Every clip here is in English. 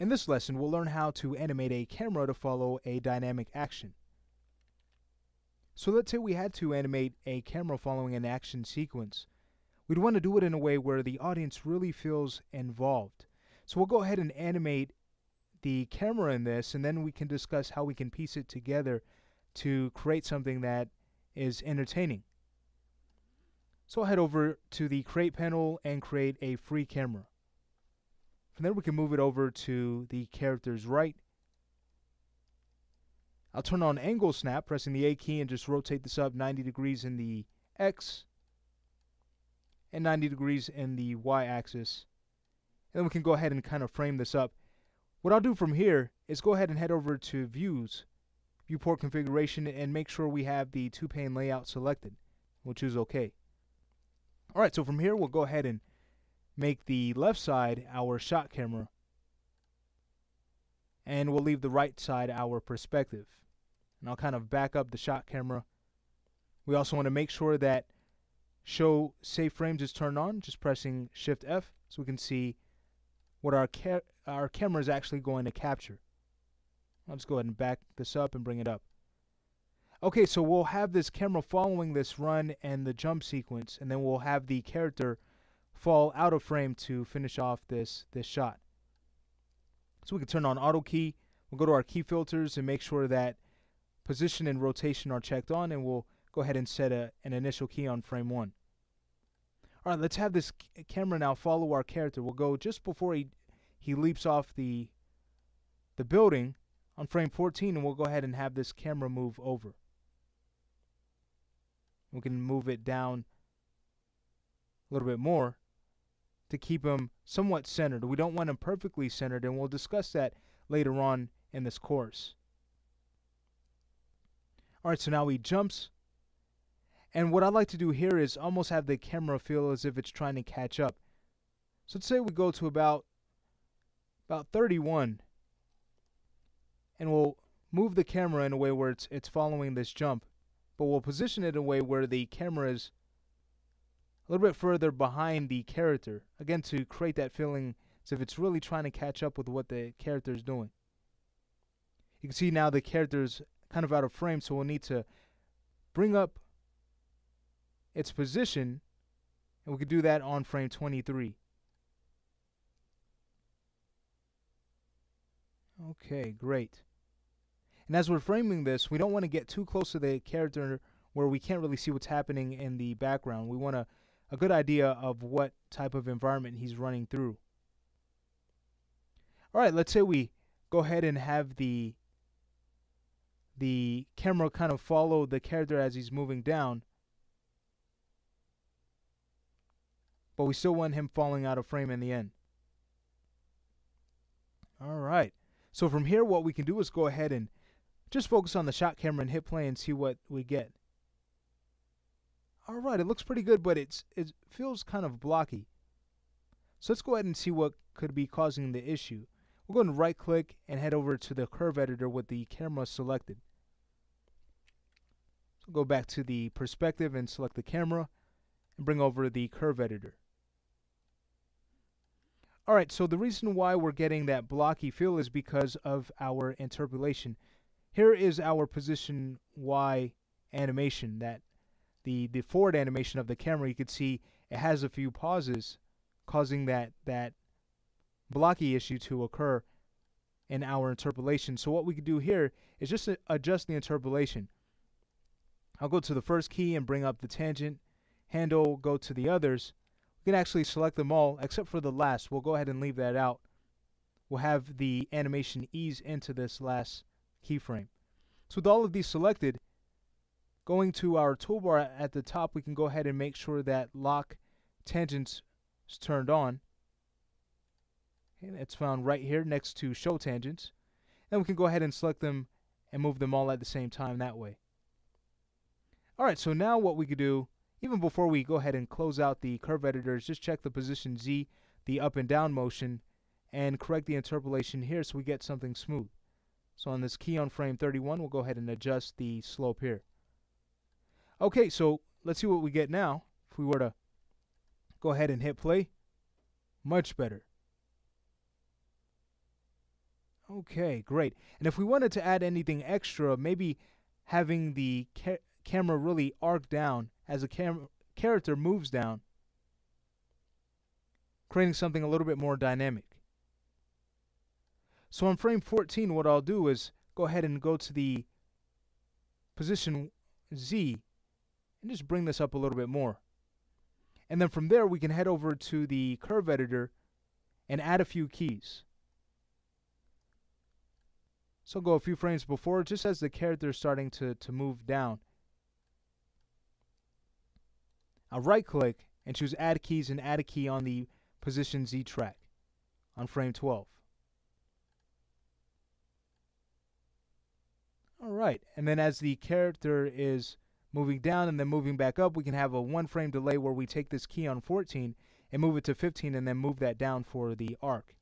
In this lesson, we'll learn how to animate a camera to follow a dynamic action. So let's say we had to animate a camera following an action sequence. We'd want to do it in a way where the audience really feels involved. So we'll go ahead and animate the camera in this, and then we can discuss how we can piece it together to create something that is entertaining. So I'll head over to the Create panel and create a free camera. From there we can move it over to the character's right. I'll turn on Angle Snap, pressing the A key, and just rotate this up 90 degrees in the X and 90 degrees in the Y axis. And then we can go ahead and kind of frame this up. What I'll do from here is go ahead and head over to Views, Viewport Configuration, and make sure we have the two-pane layout selected. We'll choose OK. Alright, so from here we'll go ahead and make the left side our shot camera, and we'll leave the right side our perspective. And I'll kind of back up the shot camera. We also want to make sure that Show Save Frames is turned on, just pressing Shift F, so we can see what our camera is actually going to capture. I'll just go ahead and back this up and bring it up. Okay, so we'll have this camera following this run and the jump sequence, and then we'll have the character fall out of frame to finish off this shot. So we can turn on Auto Key. We'll go to our key filters and make sure that position and rotation are checked on, and we'll go ahead and set an initial key on frame 1. Alright, let's have this camera now follow our character. We'll go just before he leaps off the building on frame 14, and we'll go ahead and have this camera move over. We can move it down a little bit more to keep him somewhat centered. We don't want him perfectly centered, and we'll discuss that later on in this course. Alright, so now he jumps, and what I'd like to do here is almost have the camera feel as if it's trying to catch up. So let's say we go to about 31, and we'll move the camera in a way where it's following this jump, but we'll position it in a way where the camera is a little bit further behind the character, again to create that feeling as if it's really trying to catch up with what the character is doing. You can see now the character's kind of out of frame, so we'll need to bring up its position, and we can do that on frame 23. Okay, great. And as we're framing this, we don't want to get too close to the character where we can't really see what's happening in the background. We want a good idea of what type of environment he's running through. Alright, let's say we go ahead and have the camera kind of follow the character as he's moving down, but we still want him falling out of frame in the end. Alright, so from here what we can do is go ahead and just focus on the shot camera and hit play and see what we get. Alright, it looks pretty good, but it feels kind of blocky. So let's go ahead and see what could be causing the issue. We'll go ahead and right click and head over to the curve editor with the camera selected. So go back to the perspective and select the camera and bring over the curve editor. Alright, so the reason why we're getting that blocky feel is because of our interpolation. Here is our position Y animation, that the forward animation of the camera. You can see it has a few pauses, causing that blocky issue to occur in our interpolation. So what we can do here is just adjust the interpolation. I'll go to the first key and bring up the tangent handle, go to the others. We can actually select them all except for the last. We'll go ahead and leave that out. We'll have the animation ease into this last keyframe. So with all of these selected, going to our toolbar at the top, we can go ahead and make sure that lock tangents is turned on. Okay, it's found right here next to show tangents. Then we can go ahead and select them and move them all at the same time that way. Alright, so now what we could do, even before we go ahead and close out the curve editor, is just check the position Z, the up and down motion, and correct the interpolation here so we get something smooth. So on this key on frame 31, we'll go ahead and adjust the slope here. Okay, so let's see what we get now. If we were to go ahead and hit play, much better. Okay, great. And if we wanted to add anything extra, maybe having the camera really arc down as the character moves down, creating something a little bit more dynamic. So on frame 14, what I'll do is go ahead and go to the position Z and just bring this up a little bit more. And then from there, we can head over to the curve editor and add a few keys. So go a few frames before, just as the character is starting to move down. I'll right click and choose add keys and add a key on the position Z track on frame 12. Alright, and then as the character is moving down and then moving back up, we can have a 1 frame delay where we take this key on 14 and move it to 15 and then move that down for the arc.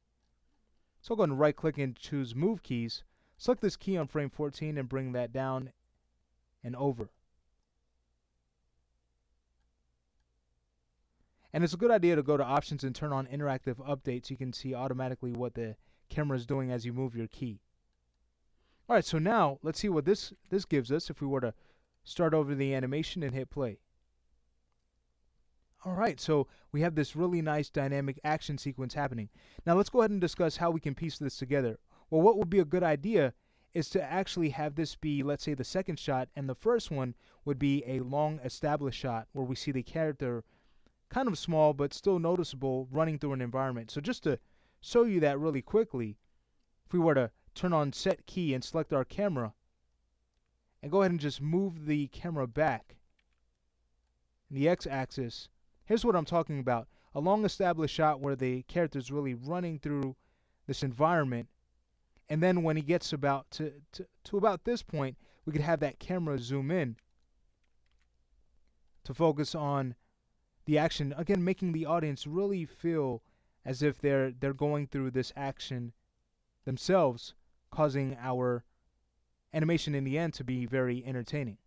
So I'll go ahead and right click and choose move keys. Select this key on frame 14 and bring that down and over. And it's a good idea to go to options and turn on interactive updates so you can see automatically what the camera is doing as you move your key. Alright, so now let's see what this gives us if we were to start over the animation and hit play. Alright, so we have this really nice dynamic action sequence happening. Now let's go ahead and discuss how we can piece this together. Well, what would be a good idea is to actually have this be, let's say, the second shot, and the first one would be a long established shot where we see the character kind of small but still noticeable running through an environment. So just to show you that really quickly, if we were to turn on set key and select our camera and go ahead and just move the camera back in the x-axis, here's what I'm talking about. A long established shot where the character is really running through this environment, and then when he gets about to about this point, we could have that camera zoom in to focus on the action, again making the audience really feel as if they're going through this action themselves, causing our animation in the end to be very entertaining.